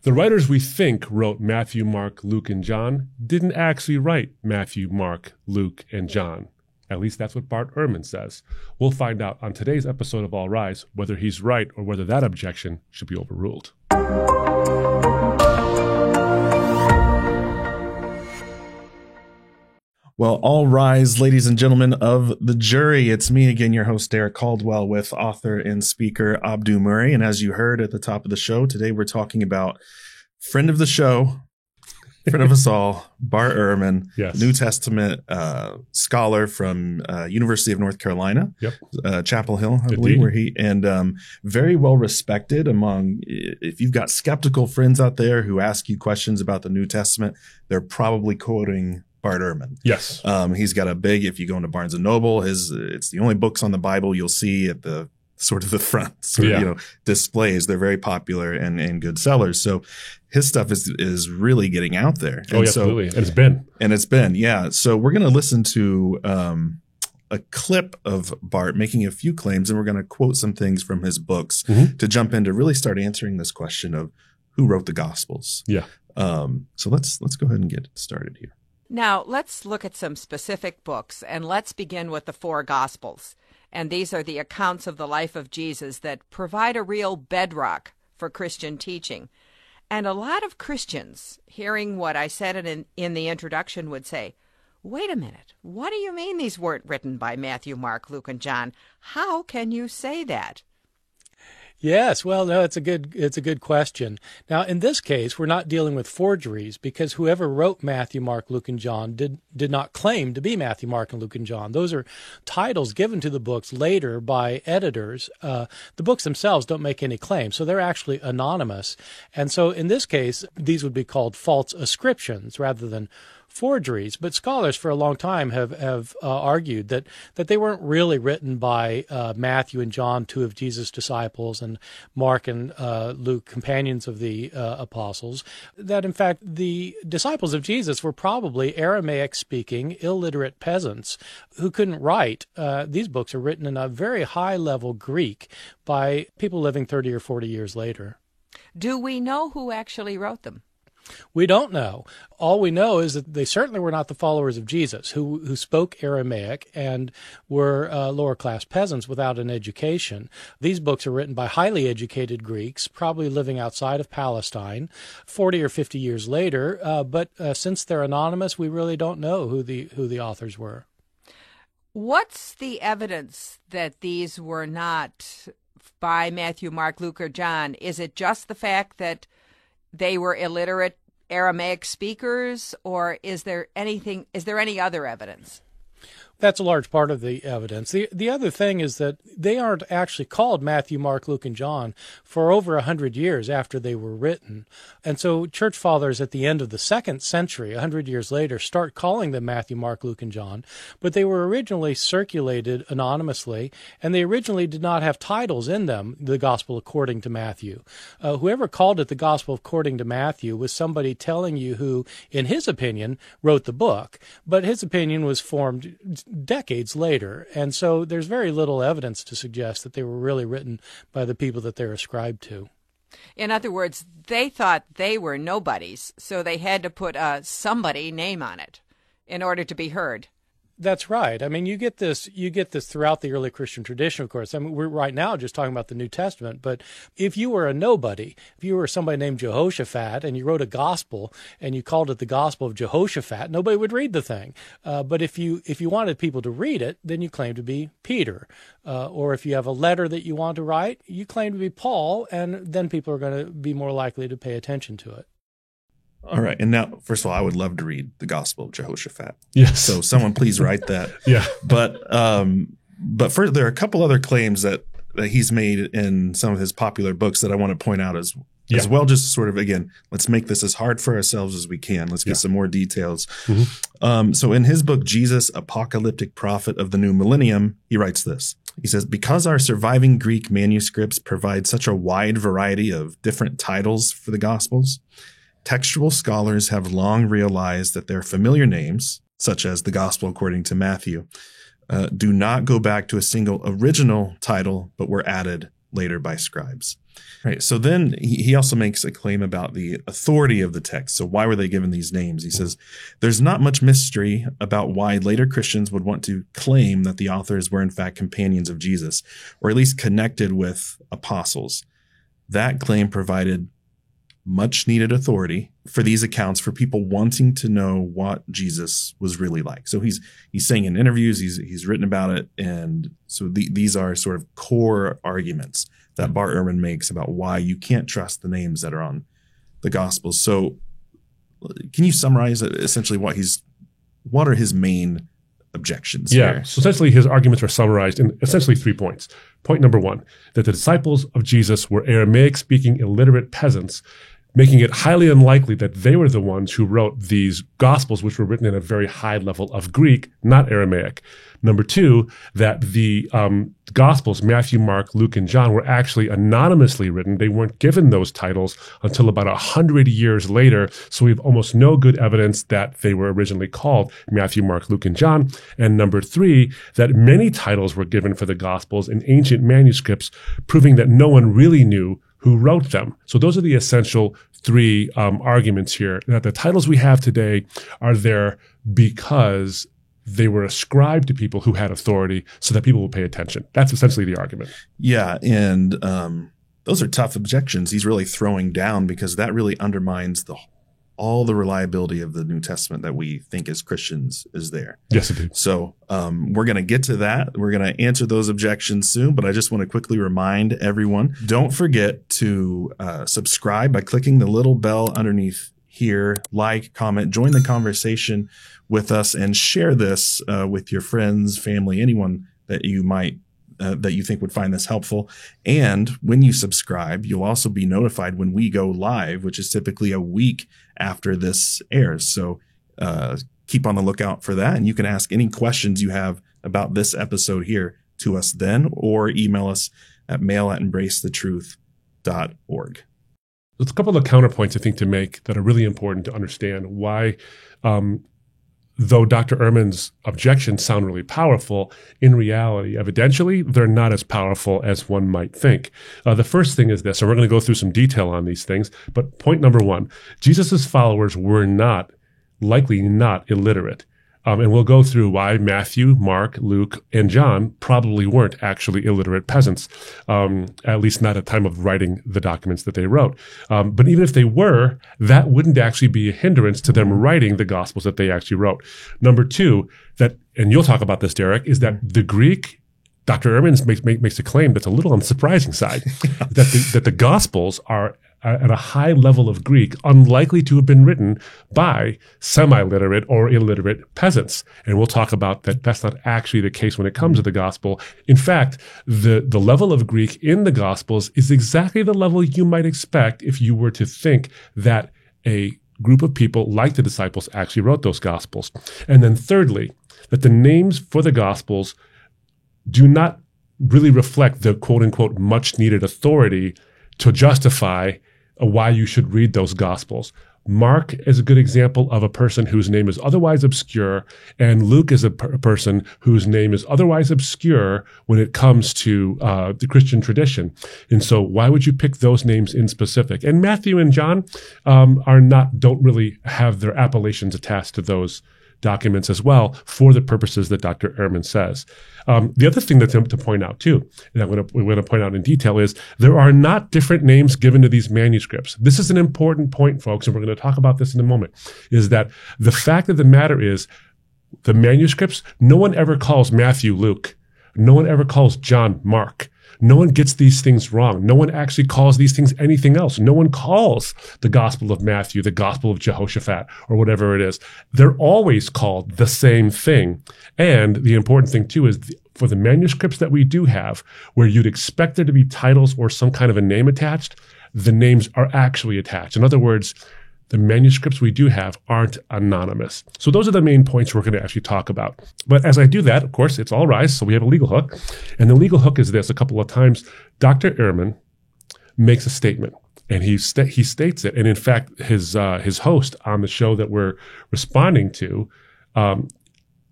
The writers we think wrote Matthew, Mark, Luke, and John didn't actually write Matthew, Mark, Luke, and John. At least that's what Bart Ehrman says. We'll find out on today's episode of All Rise whether he's right or whether that objection should be overruled. Well, all rise, ladies and gentlemen of the jury. It's me again, your host, Derek Caldwell, with author and speaker Abdu Murray. And as you heard at the top of the show, today we're talking about friend of the show, friend of us all, Bart Ehrman, yes. New Testament scholar from University of North Carolina, Chapel Hill, I believe, where very well respected among, if you've got skeptical friends out there who ask you questions about the New Testament, they're probably quoting Bart Ehrman. Yes. He's got a big, if you go into Barnes & Noble, it's the only books on the Bible you'll see at the sort of the front displays. They're very popular and good sellers. So his stuff is really getting out there. Absolutely. And it's been. Yeah. So we're going to listen to a clip of Bart making a few claims, and we're going to quote some things from his books to jump in to really start answering this question of who wrote the Gospels. Yeah. So let's go ahead and get started here. Now, let's look at some specific books, and let's begin with the four Gospels. And these are the accounts of the life of Jesus that provide a real bedrock for Christian teaching. And a lot of Christians, hearing what I said in the introduction, would say, wait a minute, what do you mean these weren't written by Matthew, Mark, Luke, and John? How can you say that? Yes, well, no, it's a good question. Now, in this case, we're not dealing with forgeries because whoever wrote Matthew, Mark, Luke, and John did not claim to be Matthew, Mark, and Luke, and John. Those are titles given to the books later by editors. The books themselves don't make any claims, so they're actually anonymous. And so in this case, these would be called false ascriptions rather than forgeries. But scholars for a long time have argued that they weren't really written by Matthew and John, two of Jesus' disciples, and Mark and Luke, companions of the apostles, that in fact the disciples of Jesus were probably Aramaic-speaking, illiterate peasants who couldn't write. These books are written in a very high-level Greek by people living 30 or 40 years later. Do we know who actually wrote them? We don't know. All we know is that they certainly were not the followers of Jesus, who spoke Aramaic and were lower-class peasants without an education. These books are written by highly educated Greeks, probably living outside of Palestine, 40 or 50 years later. But since they're anonymous, we really don't know who the authors were. What's the evidence that these were not by Matthew, Mark, Luke, or John? Is it just the fact that they were illiterate Aramaic speakers, or is there any other evidence? That's a large part of the evidence. The other thing is that they aren't actually called Matthew, Mark, Luke, and John for over 100 years after they were written. And so church fathers at the end of the 2nd century, 100 years later, start calling them Matthew, Mark, Luke, and John. But they were originally circulated anonymously, and they originally did not have titles in them, the Gospel according to Matthew. Whoever called it the Gospel according to Matthew was somebody telling you who, in his opinion, wrote the book. But his opinion was formed decades later, and so there's very little evidence to suggest that they were really written by the people that they're ascribed to. In other words, they thought they were nobodies, so they had to put a somebody name on it in order to be heard. That's right. I mean, you get this throughout the early Christian tradition, of course. I mean, we're right now just talking about the New Testament, but if you were a nobody, if you were somebody named Jehoshaphat and you wrote a gospel and you called it the Gospel of Jehoshaphat, nobody would read the thing. But if you wanted people to read it, then you claim to be Peter. Or if you have a letter that you want to write, you claim to be Paul, and then people are going to be more likely to pay attention to it. All right. And now, first of all, I would love to read the Gospel of Jehoshaphat. Yes. So someone please write that. Yeah. But first, there are a couple other claims that he's made in some of his popular books that I want to point out as well. Just sort of, again, let's make this as hard for ourselves as we can. Let's get some more details. Mm-hmm. So in his book, Jesus, Apocalyptic Prophet of the New Millennium, he writes this. He says, because our surviving Greek manuscripts provide such a wide variety of different titles for the Gospels, textual scholars have long realized that their familiar names, such as the Gospel according to Matthew, do not go back to a single original title, but were added later by scribes. Right. So then he also makes a claim about the authority of the text. So why were they given these names? He says, there's not much mystery about why later Christians would want to claim that the authors were in fact companions of Jesus, or at least connected with apostles. That claim provided much needed authority for these accounts for people wanting to know what Jesus was really like. So he's saying in interviews, he's written about it. And so these are sort of core arguments that Bart Ehrman makes about why you can't trust the names that are on the Gospels. So can you summarize essentially what are his main objections here? So essentially his arguments are summarized in essentially 3 points. Point number 1, that the disciples of Jesus were Aramaic-speaking illiterate peasants, making it highly unlikely that they were the ones who wrote these Gospels, which were written in a very high level of Greek, not Aramaic. Number 2, that the Gospels, Matthew, Mark, Luke, and John, were actually anonymously written. They weren't given those titles until about 100 years later, so we have almost no good evidence that they were originally called Matthew, Mark, Luke, and John. And number 3, that many titles were given for the Gospels in ancient manuscripts, proving that no one really knew who wrote them. So those are the essential 3 arguments here, that the titles we have today are there because they were ascribed to people who had authority so that people will pay attention. That's essentially the argument. Yeah, and those are tough objections he's really throwing down, because that really undermines all the reliability of the New Testament that we think as Christians is there. Yes, it did. So we're going to get to that. We're going to answer those objections soon, but I just want to quickly remind everyone, don't forget to subscribe by clicking the little bell underneath here, like, comment, join the conversation with us, and share this with your friends, family, anyone that you might that you think would find this helpful. And when you subscribe, you'll also be notified when we go live, which is typically a week after this airs. So keep on the lookout for that. And you can ask any questions you have about this episode here to us then, or email us at mail@embracethetruth.org. There's a couple of counterpoints I think to make that are really important to understand why, though Dr. Ehrman's objections sound really powerful, in reality, evidentially, they're not as powerful as one might think. The first thing is this, and we're going to go through some detail on these things, but point number 1, Jesus' followers were likely not illiterate. And we'll go through why Matthew, Mark, Luke, and John probably weren't actually illiterate peasants, at least not at the time of writing the documents that they wrote. But even if they were, that wouldn't actually be a hindrance to them writing the Gospels that they actually wrote. Number 2, and you'll talk about this, Derek, is that the Greek, Dr. Ehrman makes a claim that's a little on the surprising side, that the Gospels are at a high level of Greek, unlikely to have been written by semi-literate or illiterate peasants. And we'll talk about that. That's not actually the case when it comes to the gospel. In fact, the level of Greek in the Gospels is exactly the level you might expect if you were to think that a group of people like the disciples actually wrote those Gospels. And then thirdly, that the names for the Gospels do not really reflect the quote-unquote much-needed authority to justify why you should read those Gospels. Mark is a good example of a person whose name is otherwise obscure, and Luke is a person whose name is otherwise obscure when it comes to the Christian tradition. And so why would you pick those names in specific? And Matthew and John don't really have their appellations attached to those documents as well for the purposes that Dr. Ehrman says. The other thing to point out too, and we're going to point out in detail, is there are not different names given to these manuscripts. This is an important point, folks, and we're going to talk about this in a moment, is that the fact of the matter is the manuscripts, no one ever calls Matthew Luke. No one ever calls John Mark. No one gets these things wrong. No one actually calls these things anything else. No one calls the Gospel of Matthew the Gospel of Jehoshaphat or whatever it is. They're always called the same thing. And the important thing too is for the manuscripts that we do have, where you'd expect there to be titles or some kind of a name attached, the names are actually attached. In other words, the manuscripts we do have aren't anonymous. So those are the main points we're going to actually talk about. But as I do that, of course, it's all rise, so we have a legal hook. And the legal hook is this. A couple of times, Dr. Ehrman makes a statement, and he states it. And in fact, his host on the show that we're responding to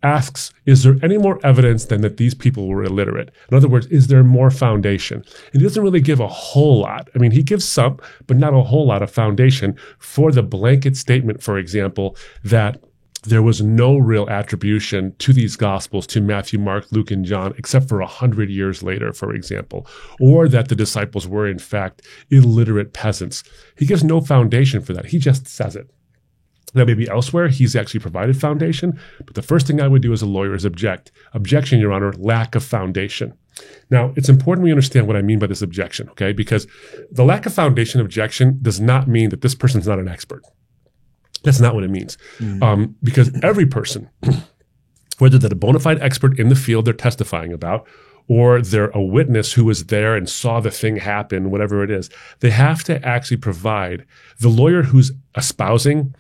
asks, is there any more evidence than that these people were illiterate? In other words, is there more foundation? And he doesn't really give a whole lot. I mean, he gives some, but not a whole lot of foundation for the blanket statement, for example, that there was no real attribution to these Gospels to Matthew, Mark, Luke, and John, except for 100 years later, for example, or that the disciples were, in fact, illiterate peasants. He gives no foundation for that. He just says it. Now, maybe elsewhere, he's actually provided foundation, but the first thing I would do as a lawyer is object. Objection, Your Honor, lack of foundation. Now, it's important we understand what I mean by this objection, okay? Because the lack of foundation objection does not mean that this person's not an expert. That's not what it means. Because every person, whether they're a bona fide expert in the field they're testifying about, or they're a witness who was there and saw the thing happen, whatever it is, they have to actually provide the lawyer who's espousing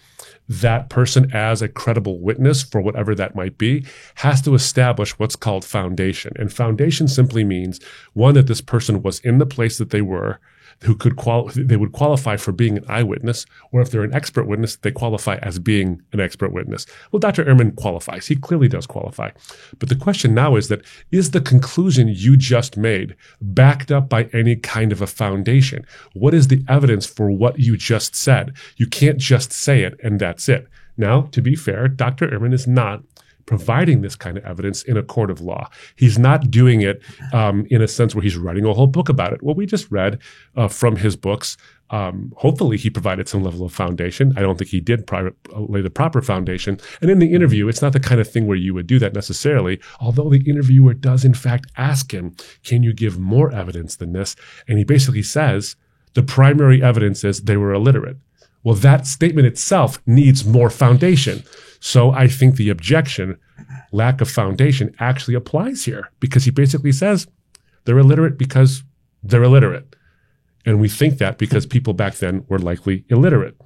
that person as a credible witness for whatever that might be, has to establish what's called foundation. And foundation simply means, one, that this person was in the place that they were, who could they would qualify for being an eyewitness, or if they're an expert witness, they qualify as being an expert witness. Well, Dr. Ehrman qualifies. He clearly does qualify. But the question now is that, is the conclusion you just made backed up by any kind of a foundation? What is the evidence for what you just said? You can't just say it and that's it. Now, to be fair, Dr. Ehrman is not providing this kind of evidence in a court of law. He's not doing it in a sense where he's writing a whole book about it. What we just read from his books, hopefully he provided some level of foundation. I don't think he did lay the proper foundation. And in the interview, it's not the kind of thing where you would do that necessarily, although the interviewer does in fact ask him, can you give more evidence than this? And he basically says, the primary evidence is they were illiterate. Well, that statement itself needs more foundation. So I think the objection, lack of foundation, actually applies here, because he basically says they're illiterate because they're illiterate. And we think that because people back then were likely illiterate.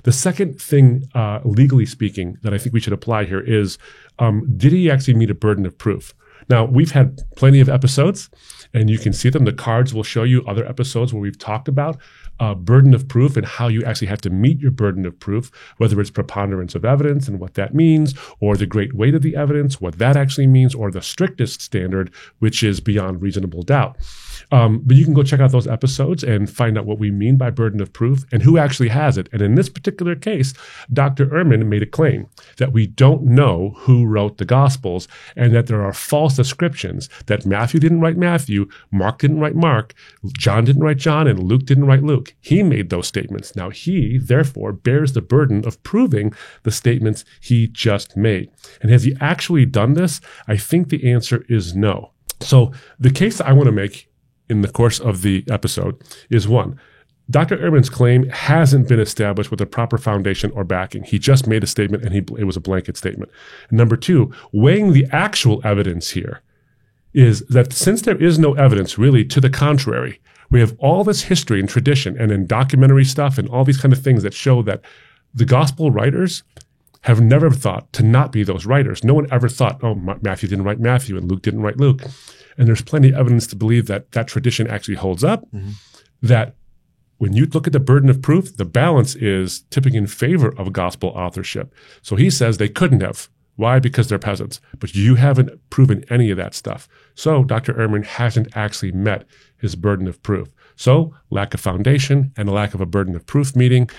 The second thing, legally speaking, that I think we should apply here is, did he actually meet a burden of proof? Now, we've had plenty of episodes, and you can see them. The cards will show you other episodes where we've talked about burden of proof and how you actually have to meet your burden of proof, whether it's preponderance of evidence and what that means, or the great weight of the evidence, what that actually means, or the strictest standard, which is beyond reasonable doubt. But you can go check out those episodes and find out what we mean by burden of proof and who actually has it. And in this particular case, Dr. Ehrman made a claim that we don't know who wrote the Gospels and that there are false descriptions, that Matthew didn't write Matthew, Mark didn't write Mark, John didn't write John, and Luke didn't write Luke. He made those statements. Now he, therefore, bears the burden of proving the statements he just made. And has he actually done this? I think the answer is no. So the case that I want to make in the course of the episode is, one, Dr. Ehrman's claim hasn't been established with a proper foundation or backing. He just made a statement and it was a blanket statement. And number two, weighing the actual evidence here is that since there is no evidence really to the contrary, we have all this history and tradition and in documentary stuff and all these kind of things that show that the gospel writers have never thought to not be those writers. No one ever thought, oh, Matthew didn't write Matthew and Luke didn't write Luke. And there's plenty of evidence to believe that that tradition actually holds up, that when you look at the burden of proof, the balance is tipping in favor of gospel authorship. So he says they couldn't have. Why? Because they're peasants. But you haven't proven any of that stuff. So Dr. Ehrman hasn't actually met his burden of proof. So lack of foundation and a lack of a burden of proof meeting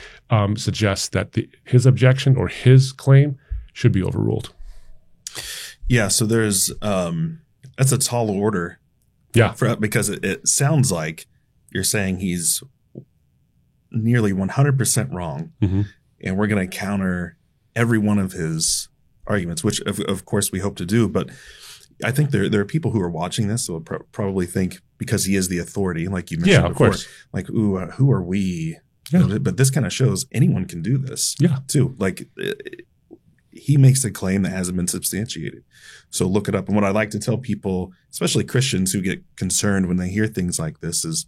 suggests that his objection or his claim should be overruled. Yeah, so there's that's a tall order. Yeah. Because it sounds like you're saying he's nearly 100% wrong, and we're going to counter every one of his arguments, which of course we hope to do. But I think there are people who are watching this who will probably think, because he is the authority, like you mentioned before, course. Like, ooh, who are we? Yeah. But this kind of shows anyone can do this too. Like, he makes a claim that hasn't been substantiated. So look it up. And what I like to tell people, especially Christians who get concerned when they hear things like this, is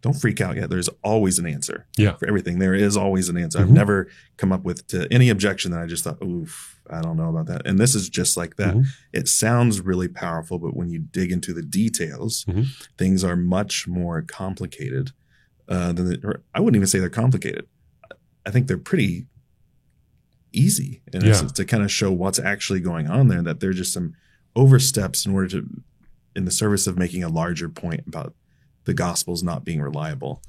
don't freak out yet. There's always an answer for everything. There is always an answer. I've never come up with any objection that I just thought, oof, I don't know about that. And this is just like that. It sounds really powerful, but when you dig into the details, things are much more complicated or I wouldn't even say they're complicated. I think they're pretty easy in essence to kind of show what's actually going on there, that there are just some oversteps in order to, in the service of making a larger point about the Gospels not being reliable.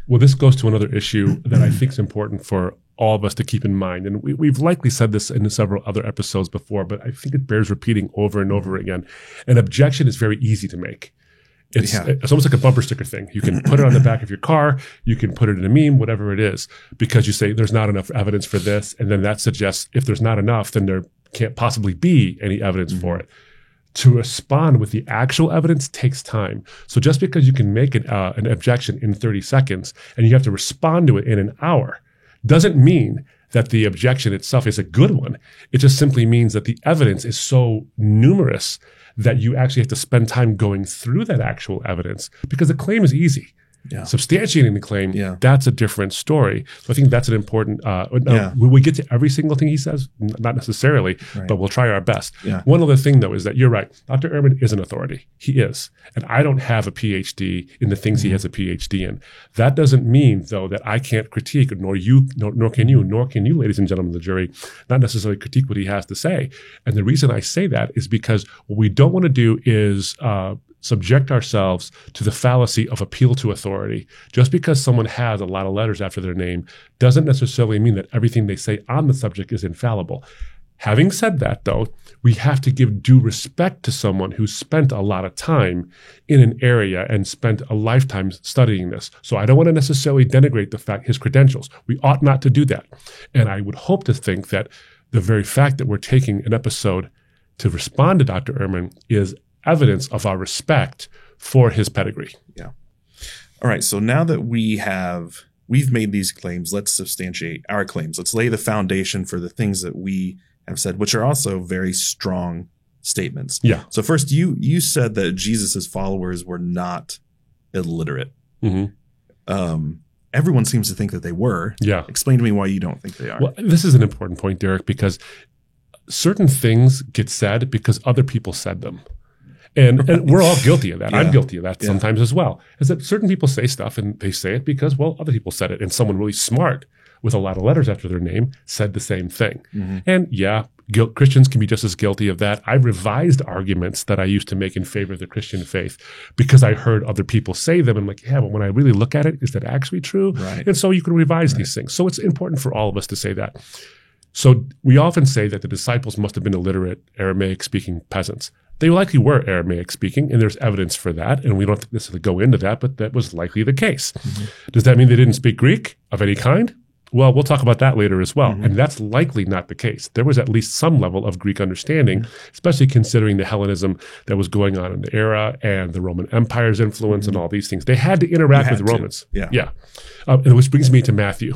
Well, this goes to another issue that I think is important for all of us to keep in mind. And we've likely said this in several other episodes before, but I think it bears repeating over and over again. An objection is very easy to make. It's almost like a bumper sticker thing. You can put it on the back of your car. You can put it in a meme, whatever it is, because you say there's not enough evidence for this. And then that suggests if there's not enough, then there can't possibly be any evidence for it. To respond with the actual evidence takes time. So just because you can make an objection in 30 seconds and you have to respond to it in an hour doesn't mean that the objection itself is a good one. It just simply means that the evidence is so numerous that you actually have to spend time going through that actual evidence, because the claim is easy. Substantiating the claim, that's a different story. So I think that's an important, will we get to every single thing he says? Not necessarily, but we'll try our best. One other thing, though, is that you're right. Dr. Ehrman is an authority. He is. And I don't have a PhD in the things he has a PhD in. That doesn't mean, though, that I can't critique, nor can you, ladies and gentlemen of the jury, not necessarily critique what he has to say. And the reason I say that is because what we don't want to do is subject ourselves to the fallacy of appeal to authority. Just because someone has a lot of letters after their name doesn't necessarily mean that everything they say on the subject is infallible. Having said that, though, we have to give due respect to someone who spent a lot of time in an area and spent a lifetime studying this. So I don't want to necessarily denigrate his credentials. We ought not to do that. And I would hope to think that the very fact that we're taking an episode to respond to Dr. Ehrman is evidence of our respect for his pedigree. All right. So now that we've made these claims, let's substantiate our claims. Let's lay the foundation for the things that we have said, which are also very strong statements. So first, you said that Jesus's followers were not illiterate. Everyone seems to think that they were. Explain to me why you don't think they are. Well, this is an important point, Derek, because certain things get said because other people said them. And we're all guilty of that. I'm guilty of that sometimes as well. Is that certain people say stuff and they say it because, well, other people said it. And someone really smart with a lot of letters after their name said the same thing. And Christians can be just as guilty of that. I revised arguments that I used to make in favor of the Christian faith because I heard other people say them. I'm like, but when I really look at it, is that actually true? And so you can revise these things. So it's important for all of us to say that. So we often say that the disciples must have been illiterate, Aramaic-speaking peasants. They likely were Aramaic-speaking, and there's evidence for that, and we don't necessarily go into that, but that was likely the case. Does that mean they didn't speak Greek of any kind? Well, we'll talk about that later as well, and that's likely not the case. There was at least some level of Greek understanding, especially considering the Hellenism that was going on in the era and the Roman Empire's influence and all these things. They had to interact with the Romans. And which brings me to Matthew.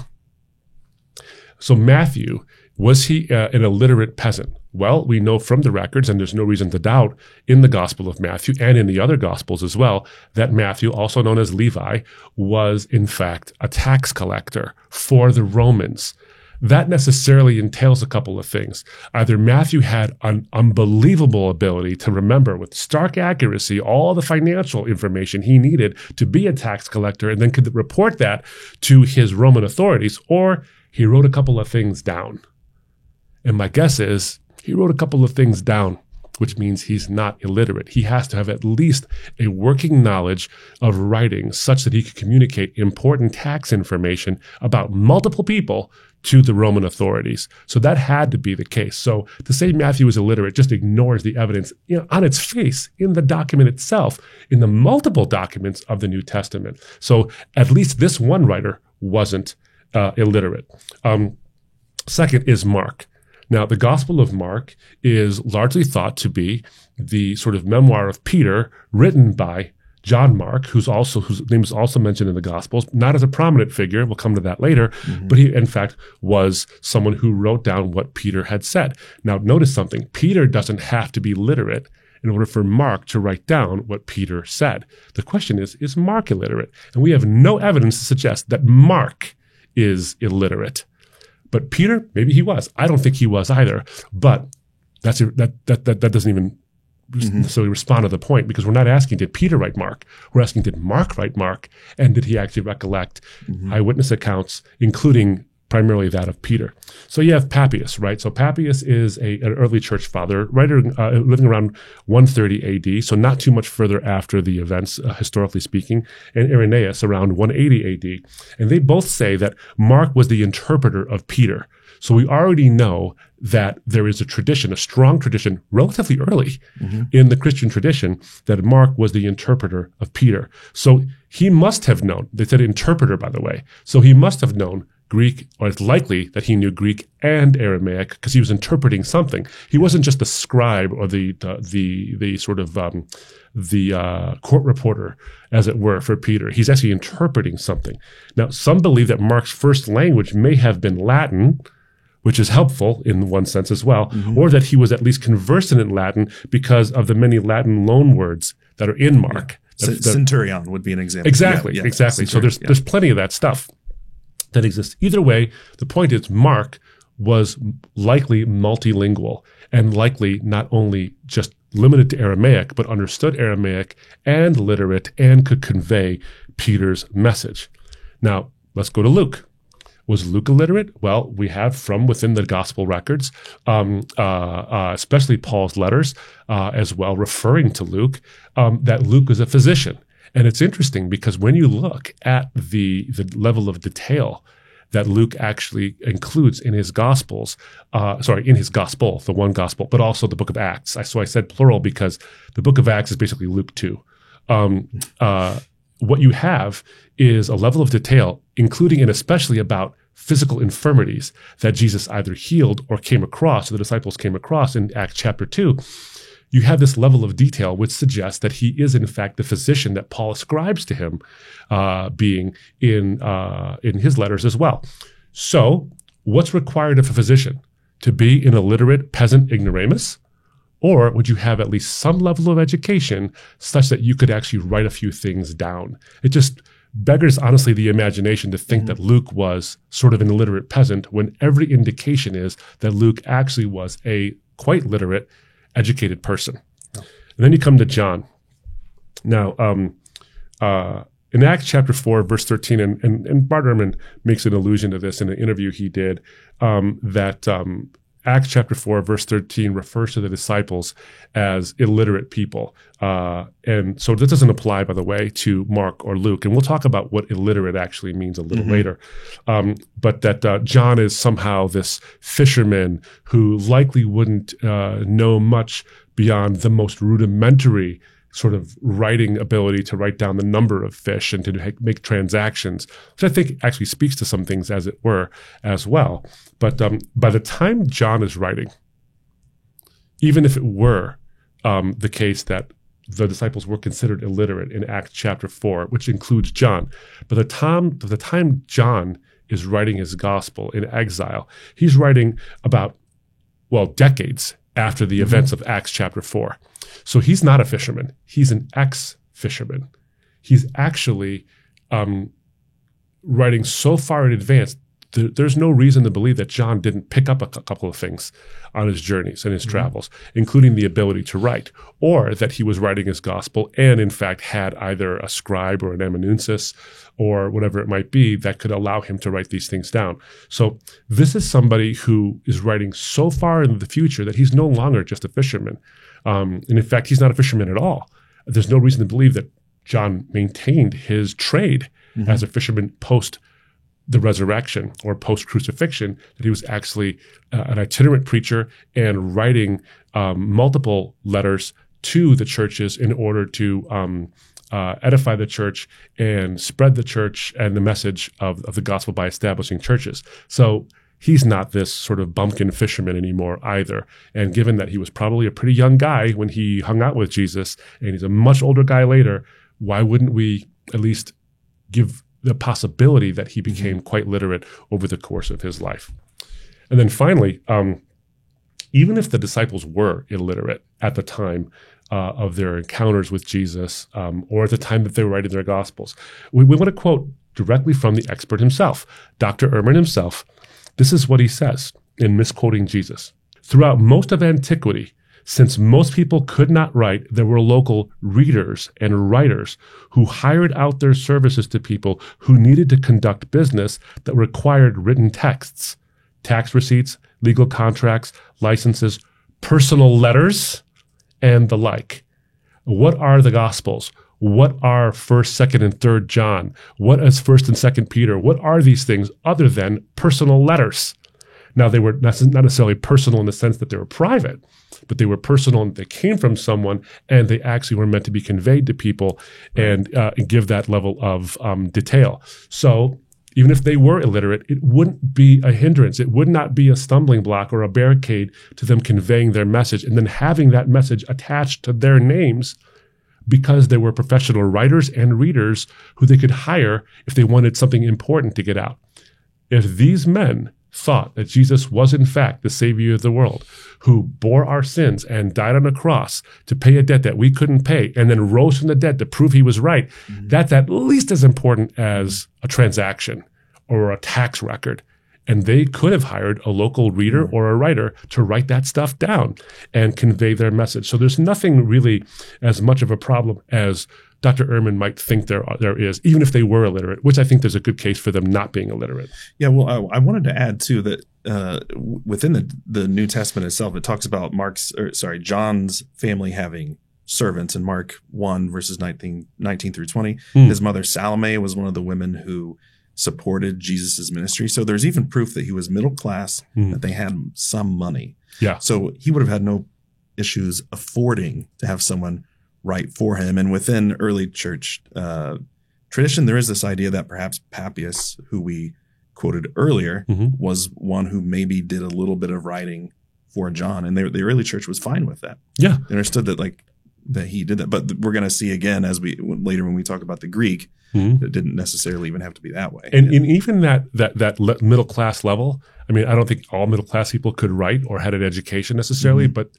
So Matthew, was he an illiterate peasant? Well, we know from the records, and there's no reason to doubt in the Gospel of Matthew and in the other Gospels as well, that Matthew, also known as Levi, was in fact a tax collector for the Romans. That necessarily entails a couple of things. Either Matthew had an unbelievable ability to remember with stark accuracy all the financial information he needed to be a tax collector and then could report that to his Roman authorities, or he wrote a couple of things down. And my guess is he wrote a couple of things down, which means he's not illiterate. He has to have at least a working knowledge of writing such that he could communicate important tax information about multiple people to the Roman authorities. So that had to be the case. So to say Matthew was illiterate just ignores the evidence on its face in the document itself, in the multiple documents of the New Testament. So at least this one writer wasn't illiterate. Second is Mark. Now, the Gospel of Mark is largely thought to be the sort of memoir of Peter written by John Mark, whose name is also mentioned in the Gospels, not as a prominent figure, we'll come to that later, but he, in fact, was someone who wrote down what Peter had said. Now, notice something. Peter doesn't have to be literate in order for Mark to write down what Peter said. The question is Mark illiterate? And we have no evidence to suggest that Mark is illiterate. But Peter, maybe he was. I don't think he was either. But that doesn't even necessarily respond to the point, because we're not asking, did Peter write Mark? We're asking, did Mark write Mark? And did he actually recollect eyewitness accounts, including primarily that of Peter. So you have Papias, right? So Papias is an early church father, writer living around 130 AD, so not too much further after the events, historically speaking, and Irenaeus around 180 AD. And they both say that Mark was the interpreter of Peter. So we already know that there is a tradition, a strong tradition, relatively early in the Christian tradition, that Mark was the interpreter of Peter. So he must have known, they said interpreter, by the way, so he must have known Greek, or it's likely that he knew Greek and Aramaic because he was interpreting something. He wasn't just the scribe or the sort of the court reporter, as it were, for Peter. He's actually interpreting something. Now, some believe that Mark's first language may have been Latin, which is helpful in one sense as well, or that he was at least conversant in Latin because of the many Latin loan words that are in Mark. Centurion would be an example. Exactly, exactly. So there's plenty of that stuff that exists. Either way, the point is Mark was likely multilingual and likely not only just limited to Aramaic, but understood Aramaic and literate and could convey Peter's message. Now, let's go to Luke. Was Luke illiterate? Well, we have from within the gospel records, especially Paul's letters as well, referring to Luke, that Luke was a physician. And it's interesting because when you look at the level of detail that Luke actually includes in his Gospels, in his Gospel, the one Gospel, but also the book of Acts. So I said plural because the book of Acts is basically Luke 2. What you have is a level of detail, including and especially about physical infirmities that Jesus either healed or came across, or the disciples came across in Acts chapter 2. You have this level of detail which suggests that he is in fact the physician that Paul ascribes to him being in his letters as well. So what's required of a physician? To be an illiterate peasant ignoramus? Or would you have at least some level of education such that you could actually write a few things down? It just beggars, honestly, the imagination to think that Luke was sort of an illiterate peasant when every indication is that Luke actually was a quite literate, educated person. And then you come to John. Now, in Acts chapter 4, verse 13, and Bart Ehrman makes an allusion to this in an interview he did, that Acts chapter 4, verse 13 refers to the disciples as illiterate people. And so this doesn't apply, by the way, to Mark or Luke. And we'll talk about what illiterate actually means a little later. But that John is somehow this fisherman who likely wouldn't know much beyond the most rudimentary sort of writing ability to write down the number of fish and to make transactions, which I think actually speaks to some things, as it were, as well. But by the time John is writing, even if it were the case that the disciples were considered illiterate in Acts chapter 4, which includes John, by the time John is writing his gospel in exile, he's writing about, decades after the events of Acts chapter 4. So he's not a fisherman. He's an ex-fisherman. He's actually writing so far in advance, there's no reason to believe that John didn't pick up a couple of things on his journeys and his travels, including the ability to write, or that he was writing his gospel and, in fact, had either a scribe or an amanuensis or whatever it might be that could allow him to write these things down. So this is somebody who is writing so far into the future that he's no longer just a fisherman. And in fact, he's not a fisherman at all. There's no reason to believe that John maintained his trade as a fisherman post the resurrection or post-crucifixion, that he was actually an itinerant preacher and writing multiple letters to the churches in order to edify the church and spread the church and the message of the gospel by establishing churches. So he's not this sort of bumpkin fisherman anymore either. And given that he was probably a pretty young guy when he hung out with Jesus, and he's a much older guy later, why wouldn't we at least give the possibility that he became quite literate over the course of his life? And then finally, even if the disciples were illiterate at the time of their encounters with Jesus, or at the time that they were writing their Gospels, we want to quote directly from the expert himself, Dr. Ehrman himself. This is what he says in misquoting Jesus. Throughout most of antiquity, Since most people could not write, there were local readers and writers who hired out their services to people who needed to conduct business that required written texts, tax receipts, legal contracts, licenses, personal letters, and the like. What are the Gospels? What are 1st, 2nd, and 3rd John? What is 1st and 2nd Peter? What are these things other than personal letters? Now, they were not necessarily personal in the sense that they were private, but they were personal and they came from someone, and they actually were meant to be conveyed to people and give that level of detail. So even if they were illiterate, it wouldn't be a hindrance. It would not be a stumbling block or a barricade to them conveying their message and then having that message attached to their names, because they were professional writers and readers who they could hire if they wanted something important to get out. If these men thought that Jesus was in fact the Savior of the world, who bore our sins and died on a cross to pay a debt that we couldn't pay, and then rose from the dead to prove he was right, that's at least as important as a transaction or a tax record. And they could have hired a local reader or a writer to write that stuff down and convey their message. So there's nothing really as much of a problem as Dr. Ehrman might think there is, even if they were illiterate, which I think there's a good case for them not being illiterate. Yeah, well, I wanted to add, too, that within the New Testament itself, it talks about John's family having servants in Mark 1, verses 19 through 20. His mother Salome was one of the women who supported Jesus's ministry. So there's even proof that he was middle class, that they had some money. Yeah. So he would have had no issues affording to have someone write for him. And within early church tradition, there is this idea that perhaps Papias, who we quoted earlier, was one who maybe did a little bit of writing for John. And the early church was fine with that. Yeah. They understood that he did that. But we're going to see again later when we talk about the Greek, it didn't necessarily even have to be that way. And even that middle class level, I mean, I don't think all middle class people could write or had an education necessarily, but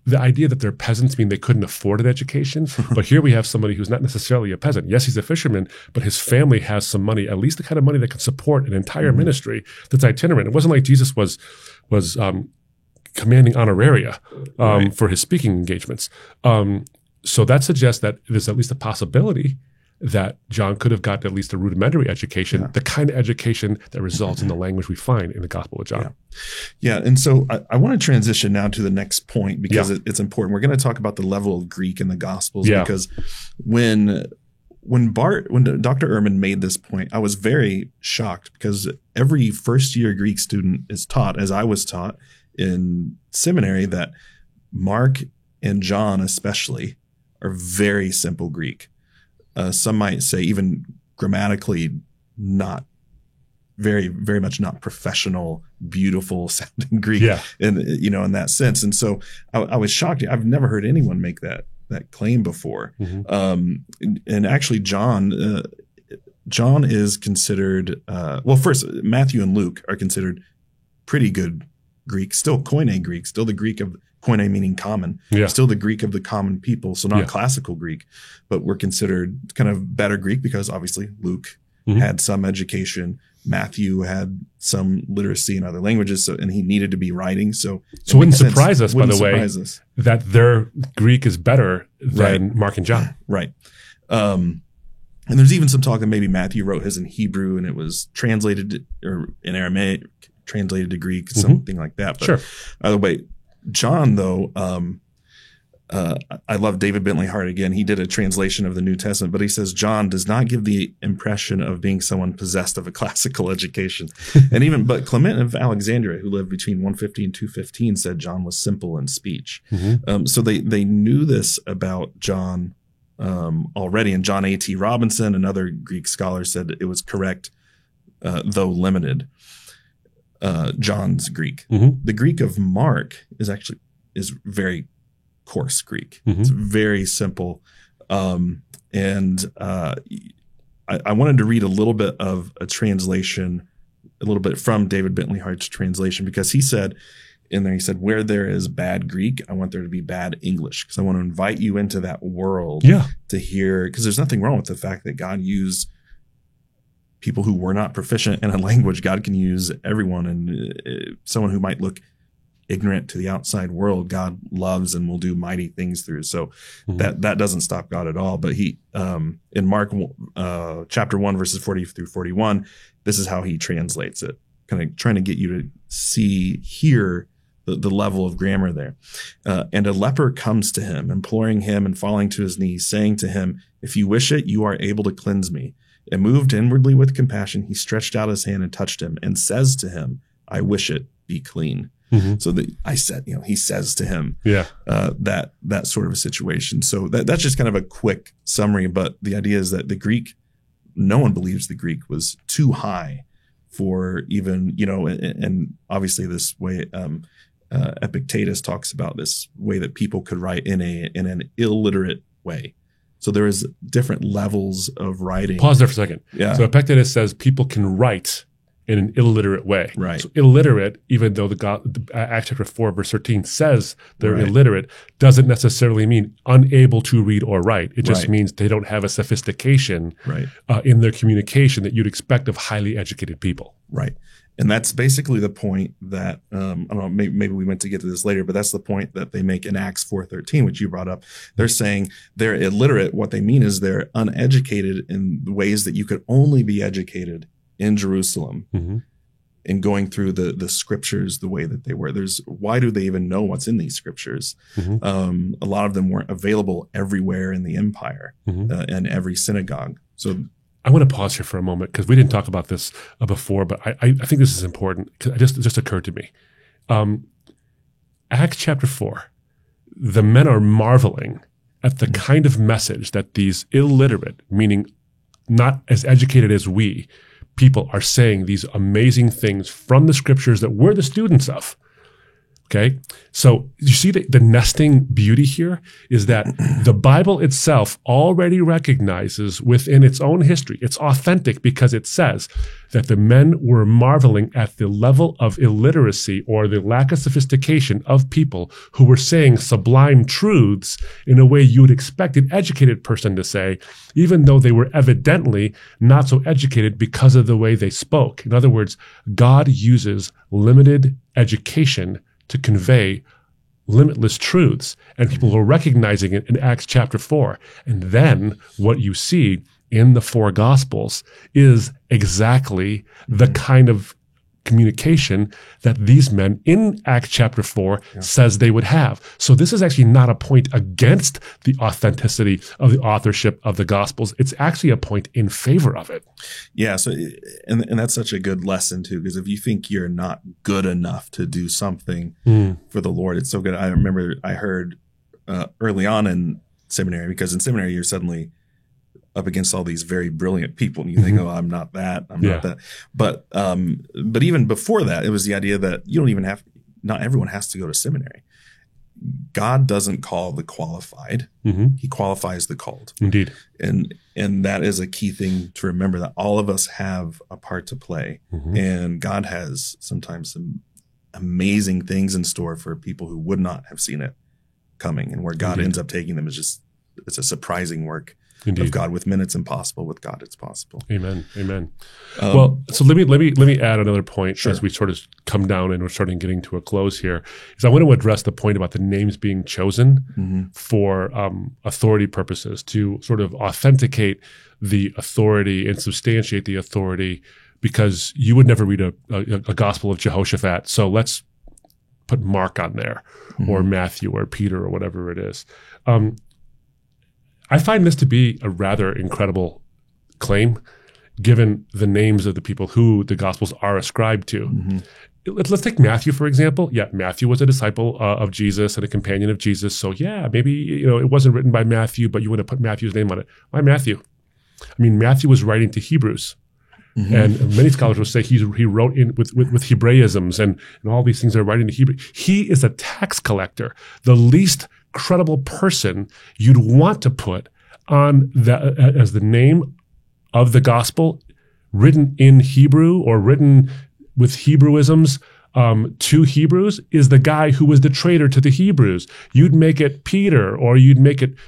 the idea that they're peasants mean they couldn't afford an education. But here we have somebody who's not necessarily a peasant. Yes, he's a fisherman, but his family has some money, at least the kind of money that can support an entire ministry that's itinerant. It wasn't like Jesus was commanding honoraria for his speaking engagements. So that suggests that there's at least a possibility that John could have gotten at least a rudimentary education, the kind of education that results in the language we find in the Gospel of John. Yeah. And so I want to transition now to the next point because it's important. We're going to talk about the level of Greek in the Gospels because when Dr. Ehrman made this point, I was very shocked because every first year Greek student is taught, as I was taught in seminary, that Mark and John especially are very simple Greek. Some might say even grammatically not very, very much not professional, beautiful sounding Greek in that sense. And so I was shocked. I've never heard anyone make that claim before. And actually John is considered, first Matthew and Luke are considered pretty good Greek, still Koine Greek, still the Greek of Koine meaning common, still the Greek of the common people. So not classical Greek, but we're considered kind of better Greek because obviously Luke had some education. Matthew had some literacy in other languages, and he needed to be writing. So it wouldn't surprise us, by the way, that their Greek is better than Mark and John. Right. And there's even some talk that maybe Matthew wrote his in Hebrew and it was translated or in Aramaic, translated to Greek, something like that. But either way, John, though, I love David Bentley Hart again. He did a translation of the New Testament, but he says John does not give the impression of being someone possessed of a classical education. But Clement of Alexandria, who lived between 150 and 215, said John was simple in speech. So they knew this about John already. And John A.T. Robinson, another Greek scholar, said it was correct, though limited. John's Greek. The Greek of Mark is very coarse Greek. It's very simple. And I wanted to read a little bit of a translation, a little bit from David Bentley Hart's translation, because he said in there, where there is bad Greek, I want there to be bad English, because I want to invite you into that world to hear, because there's nothing wrong with the fact that God used people who were not proficient in a language. God can use everyone, and someone who might look ignorant to the outside world, God loves and will do mighty things through. So that doesn't stop God at all. But he, in Mark chapter 1, verses 40 through 41, this is how he translates it, kind of trying to get you to hear the level of grammar there. And a leper comes to him, imploring him and falling to his knees, saying to him, "If you wish it, you are able to cleanse me." And moved inwardly with compassion, he stretched out his hand and touched him, and says to him, "I wish it, be clean." So he says to him, that sort of a situation. So that's just kind of a quick summary. But the idea is that the Greek, no one believes the Greek was too high for even, and obviously this way, Epictetus talks about this way that people could write in an illiterate way. So there is different levels of writing. Pause there for a second. Yeah. So Epictetus says people can write in an illiterate way. Right. So illiterate, even though Acts chapter 4, verse 13 says they're illiterate, doesn't necessarily mean unable to read or write. It just means they don't have a sophistication in their communication that you'd expect of highly educated people. Right. And that's basically the point that, I don't know, maybe we meant to get to this later, but that's the point that they make in Acts 4:13, which you brought up. They're saying they're illiterate. What they mean is they're uneducated in ways that you could only be educated in Jerusalem and going through the scriptures the way that they were. Why do they even know what's in these scriptures? A lot of them weren't available everywhere in the empire and every synagogue. So I want to pause here for a moment because we didn't talk about this before, but I think this is important because it just occurred to me. Acts chapter 4, the men are marveling at the kind of message that these illiterate, meaning not as educated as we, people are saying these amazing things from the scriptures that we're the students of. Okay, so you see the nesting beauty here is that the Bible itself already recognizes within its own history, it's authentic because it says that the men were marveling at the level of illiteracy or the lack of sophistication of people who were saying sublime truths in a way you would expect an educated person to say, even though they were evidently not so educated because of the way they spoke. In other words, God uses limited education to convey limitless truths, and people are recognizing it in Acts chapter 4. And then what you see in the four Gospels is exactly the kind of communication that these men in Acts chapter 4 says they would have. So this is actually not a point against the authenticity of the authorship of the Gospels. It's actually a point in favor of it. Yeah. So, and that's such a good lesson too, because if you think you're not good enough to do something for the Lord, it's so good. I remember I heard early on in seminary, because in seminary you're suddenly up against all these very brilliant people, and you think, "Oh, I'm not that. I'm not that." But even before that, it was the idea that you don't even have. Not everyone has to go to seminary. God doesn't call the qualified; He qualifies the called. Indeed, and that is a key thing to remember, that all of us have a part to play, and God has sometimes some amazing things in store for people who would not have seen it coming, and where God ends up taking them is it's a surprising work. Indeed. Of God. With men it's impossible. With God it's possible. Amen. Amen. Well, so let me add another point as we sort of come down and we're starting getting to a close here. Is I want to address the point about the names being chosen for authority purposes, to sort of authenticate the authority and substantiate the authority, because you would never read a Gospel of Jehoshaphat. So let's put Mark on there, or Matthew, or Peter, or whatever it is. I find this to be a rather incredible claim, given the names of the people who the Gospels are ascribed to. Let's take Matthew, for example. Yeah, Matthew was a disciple of Jesus and a companion of Jesus. So yeah, maybe it wasn't written by Matthew, but you want to put Matthew's name on it. Why Matthew? I mean, Matthew was writing to Hebrews. And many scholars will say he wrote in with Hebraisms and all these things are writing to Hebrew. He is a tax collector, the least credible person you'd want to put on as the name of the gospel, written in Hebrew or written with Hebraisms to Hebrews, is the guy who was the traitor to the Hebrews. You'd make it Peter, or you'd make it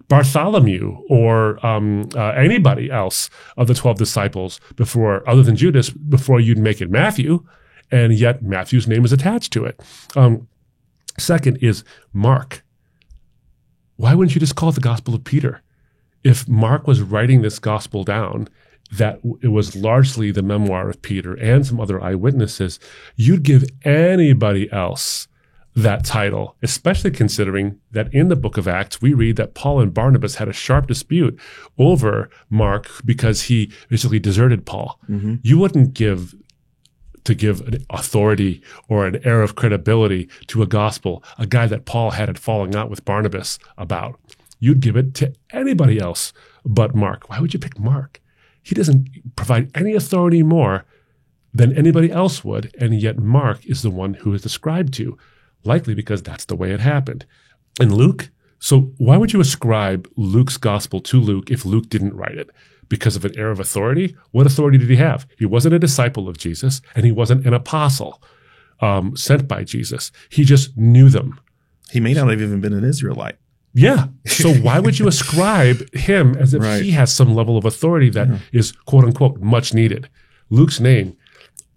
Bartholomew, or anybody else of the 12 disciples other than Judas, before you'd make it Matthew. and yet Matthew's name is attached to it. Second is Mark. Why wouldn't you just call it the Gospel of Peter? If Mark was writing this gospel down, that it was largely the memoir of Peter and some other eyewitnesses, you'd give anybody else that title, especially considering that in the book of Acts, we read that Paul and Barnabas had a sharp dispute over Mark because he basically deserted Paul. Mm-hmm. You wouldn't give an authority or an air of credibility to a gospel, a guy that Paul had a falling out with Barnabas about. You'd give it to anybody else but Mark. Why would you pick Mark? He doesn't provide any authority more than anybody else would, and yet Mark is the one who is ascribed to, likely because that's the way it happened. And Luke, so why would you ascribe Luke's gospel to Luke if Luke didn't write it? Because of an air of authority? What authority did he have? He wasn't a disciple of Jesus, and he wasn't an apostle sent by Jesus. He just knew them. He may not have even been an Israelite. Yeah. So why would you ascribe him as if he has some level of authority that is, quote unquote, much needed? Luke's name,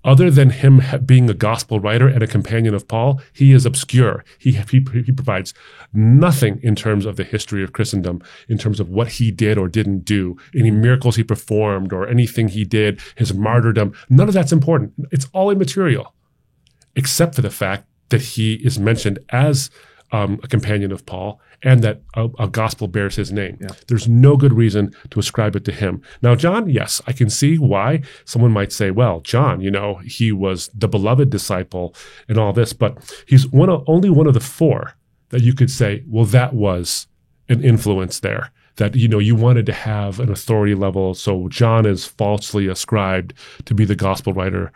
other than him being a gospel writer and a companion of Paul, he is obscure. He provides nothing in terms of the history of Christendom, in terms of what he did or didn't do, any miracles he performed or anything he did, his martyrdom. None of that's important. It's all immaterial, except for the fact that he is mentioned as a companion of Paul and that a gospel bears his name. Yeah. There's no good reason to ascribe it to him. Now, John, yes, I can see why someone might say, well, John, he was the beloved disciple and all this, but he's only one of the four that you could say, well, that was an influence there, that, you wanted to have an authority level. So John is falsely ascribed to be the gospel writer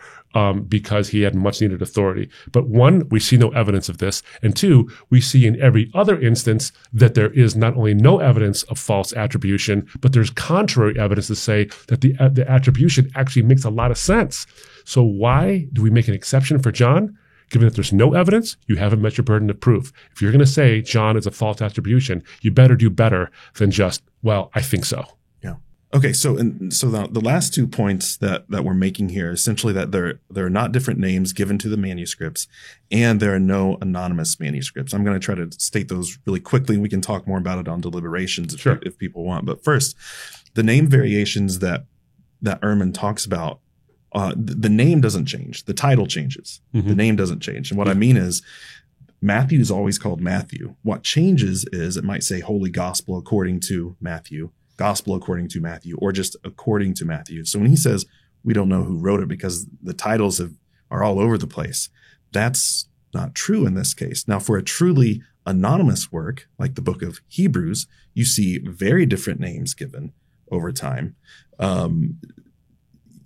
because he had much needed authority. But one, we see no evidence of this. And two, we see in every other instance that there is not only no evidence of false attribution, but there's contrary evidence to say that the attribution actually makes a lot of sense. So why do we make an exception for John? Given that there's no evidence, you haven't met your burden of proof. If you're going to say John is a false attribution, you better do better than just, well, I think so. Yeah. Okay. So the last 2 points that we're making here, essentially that there are not different names given to the manuscripts, and there are no anonymous manuscripts. I'm going to try to state those really quickly, and we can talk more about it on deliberations if people want. But first, the name variations that Ehrman talks about, the name doesn't change. The title changes. Mm-hmm. The name doesn't change. And what I mean is Matthew is always called Matthew. What changes is it might say Holy Gospel according to Matthew, Gospel according to Matthew, or just according to Matthew. So when he says we don't know who wrote it because the titles are all over the place, that's not true in this case. Now, for a truly anonymous work like the book of Hebrews, you see very different names given over time.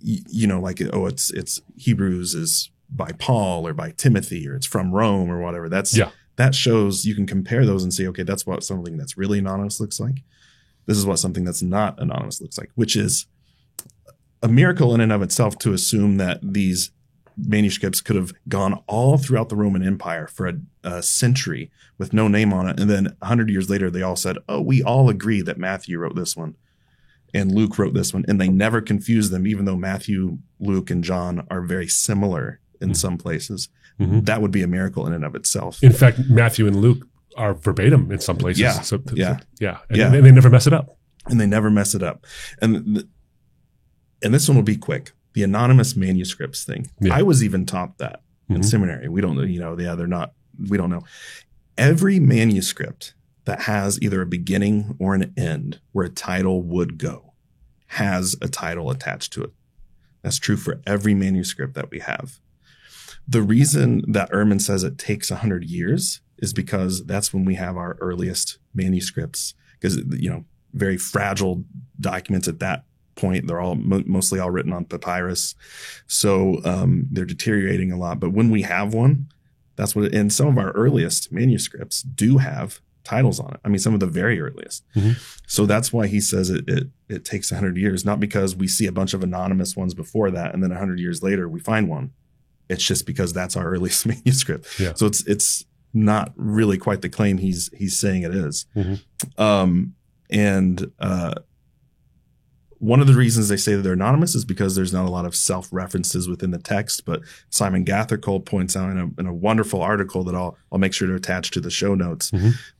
It's Hebrews is by Paul or by Timothy, or it's from Rome or whatever. That shows you can compare those and say, okay, that's what something that's really anonymous looks like. This is what something that's not anonymous looks like, which is a miracle in and of itself to assume that these manuscripts could have gone all throughout the Roman Empire for a century with no name on it. And then 100 years later, they all said, oh, we all agree that Matthew wrote this one and Luke wrote this one, and they never confuse them, even though Matthew, Luke, and John are very similar in some places. Mm-hmm. That would be a miracle in and of itself. In fact, Matthew and Luke are verbatim in some places. Yeah. And they never mess it up. And they never mess it up. And this one will be quick. The anonymous manuscripts thing. Yeah. I was even taught that in seminary. We don't know, we don't know. Every manuscript that has either a beginning or an end where a title would go has a title attached to it. That's true for every manuscript that we have. The reason that Ehrman says it takes 100 years is because that's when we have our earliest manuscripts, because, very fragile documents at that point. They're all mostly all written on papyrus. So they're deteriorating a lot. But when we have one, that's what, and some of our earliest manuscripts do have titles on it. I mean, some of the very earliest. Mm-hmm. So that's why he says it takes 100 years, not because we see a bunch of anonymous ones before that, and then 100 years later we find one. It's just because that's our earliest manuscript. Yeah. So it's not really quite the claim he's saying it is. Mm-hmm. One of the reasons they say that they're anonymous is because there's not a lot of self-references within the text. But Simon Gathercole points out in a wonderful article that I'll make sure to attach to the show notes,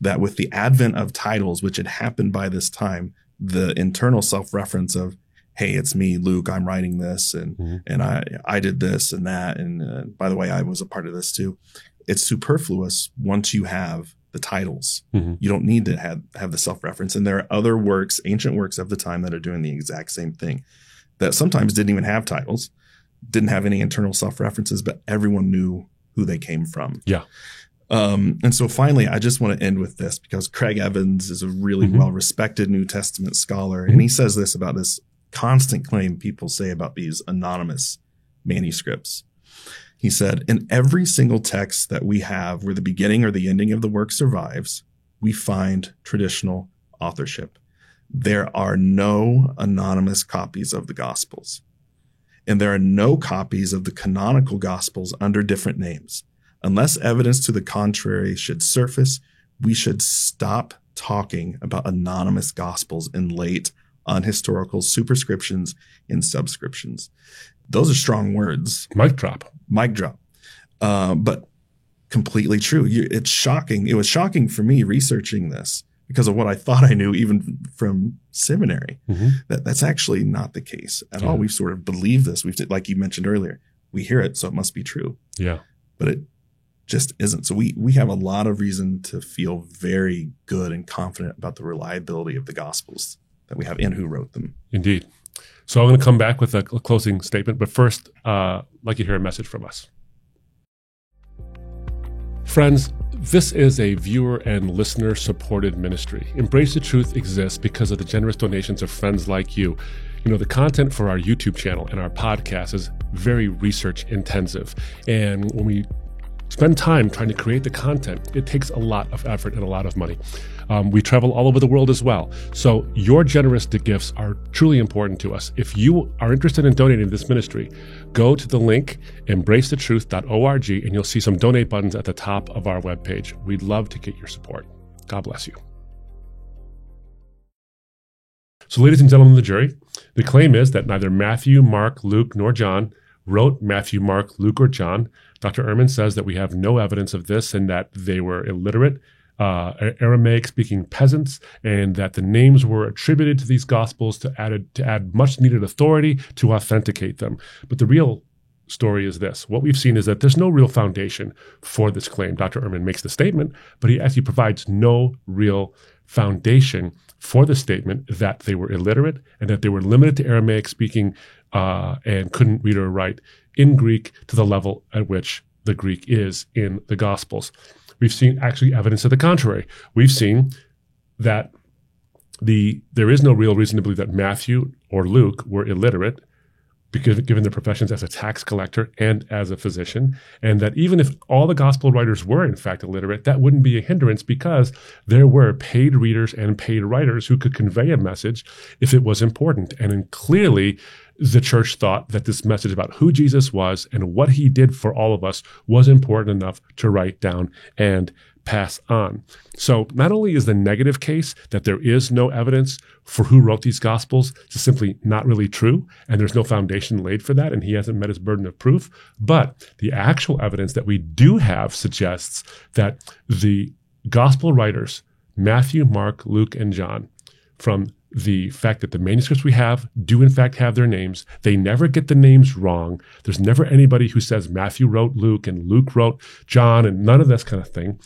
that with the advent of titles, which had happened by this time, the internal self-reference of, hey, it's me, Luke, I'm writing this, and I did this and that, and by the way, I was a part of this too. It's superfluous once you have the titles. You don't need to have the self-reference. And there are other works, ancient works of the time, that are doing the exact same thing, that sometimes didn't even have titles, didn't have any internal self-references, but everyone knew who they came from. Yeah. And so finally, I just want to end with this, because Craig Evans is a really well-respected New Testament scholar. And he says this about this constant claim people say about these anonymous manuscripts. He said, in every single text that we have where the beginning or the ending of the work survives, we find traditional authorship. There are no anonymous copies of the Gospels. And there are no copies of the canonical Gospels under different names. Unless evidence to the contrary should surface, we should stop talking about anonymous Gospels in late unhistorical superscriptions and subscriptions. Those are strong words. Mic drop. Mic drop. But completely true. It's shocking. It was shocking for me researching this because of what I thought I knew even from seminary. That's actually not the case at all. We've sort of believed this. Like you mentioned earlier, we hear it, so it must be true. Yeah. But it just isn't. So we have a lot of reason to feel very good and confident about the reliability of the Gospels that we have and who wrote them. Indeed. So I'm going to come back with a closing statement, but first, I'd like to hear a message from us. Friends, this is a viewer and listener supported ministry. Embrace the Truth exists because of the generous donations of friends like you. You know, the content for our YouTube channel and our podcast is very research intensive. And when we spend time trying to create the content, it takes a lot of effort and a lot of money. We travel all over the world as well. So your generous gifts are truly important to us. If you are interested in donating to this ministry, go to the link, embracethetruth.org, and you'll see some donate buttons at the top of our webpage. We'd love to get your support. God bless you. So ladies and gentlemen of the jury, the claim is that neither Matthew, Mark, Luke, nor John wrote Matthew, Mark, Luke, or John. Dr. Ehrman says that we have no evidence of this and that they were illiterate, Aramaic-speaking peasants, and that the names were attributed to these Gospels to add much-needed authority to authenticate them. But the real story is this. What we've seen is that there's no real foundation for this claim. Dr. Ehrman makes the statement, but he actually provides no real foundation for the statement that they were illiterate and that they were limited to Aramaic-speaking and couldn't read or write in Greek to the level at which the Greek is in the Gospels. We've seen actually evidence to the contrary. We've seen that there is no real reason to believe that Matthew or Luke were illiterate, because given their professions as a tax collector and as a physician, and that even if all the gospel writers were in fact illiterate, that wouldn't be a hindrance because there were paid readers and paid writers who could convey a message if it was important. And clearly, the church thought that this message about who Jesus was and what he did for all of us was important enough to write down and pass on. So not only is the negative case that there is no evidence for who wrote these Gospels just simply not really true, and there's no foundation laid for that, and he hasn't met his burden of proof, but the actual evidence that we do have suggests that the Gospel writers, Matthew, Mark, Luke, and John, from the fact that the manuscripts we have do in fact have their names. They never get the names wrong. There's never anybody who says Matthew wrote Luke and Luke wrote John and none of this kind of thing.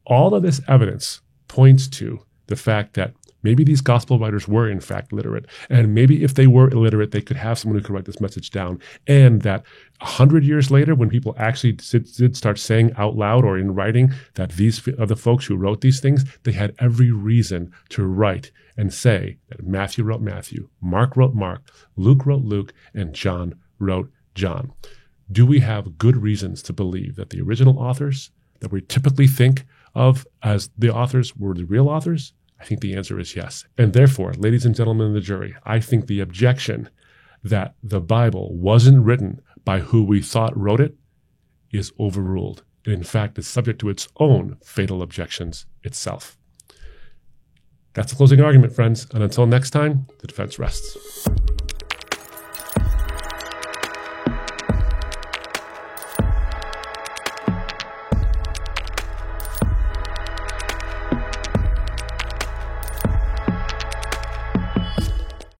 All of this evidence points to the fact that maybe these gospel writers were in fact literate. And maybe if they were illiterate, they could have someone who could write this message down. And that 100 years later, when people actually did start saying out loud or in writing that these are the folks who wrote these things, they had every reason to write and say that Matthew wrote Matthew, Mark wrote Mark, Luke wrote Luke, and John wrote John. Do we have good reasons to believe that the original authors that we typically think of as the authors were the real authors? I think the answer is yes. And therefore, ladies and gentlemen of the jury, I think the objection that the Bible wasn't written by who we thought wrote it is overruled. And in fact, is subject to its own fatal objections itself. That's the closing argument, friends. And until next time, the defense rests.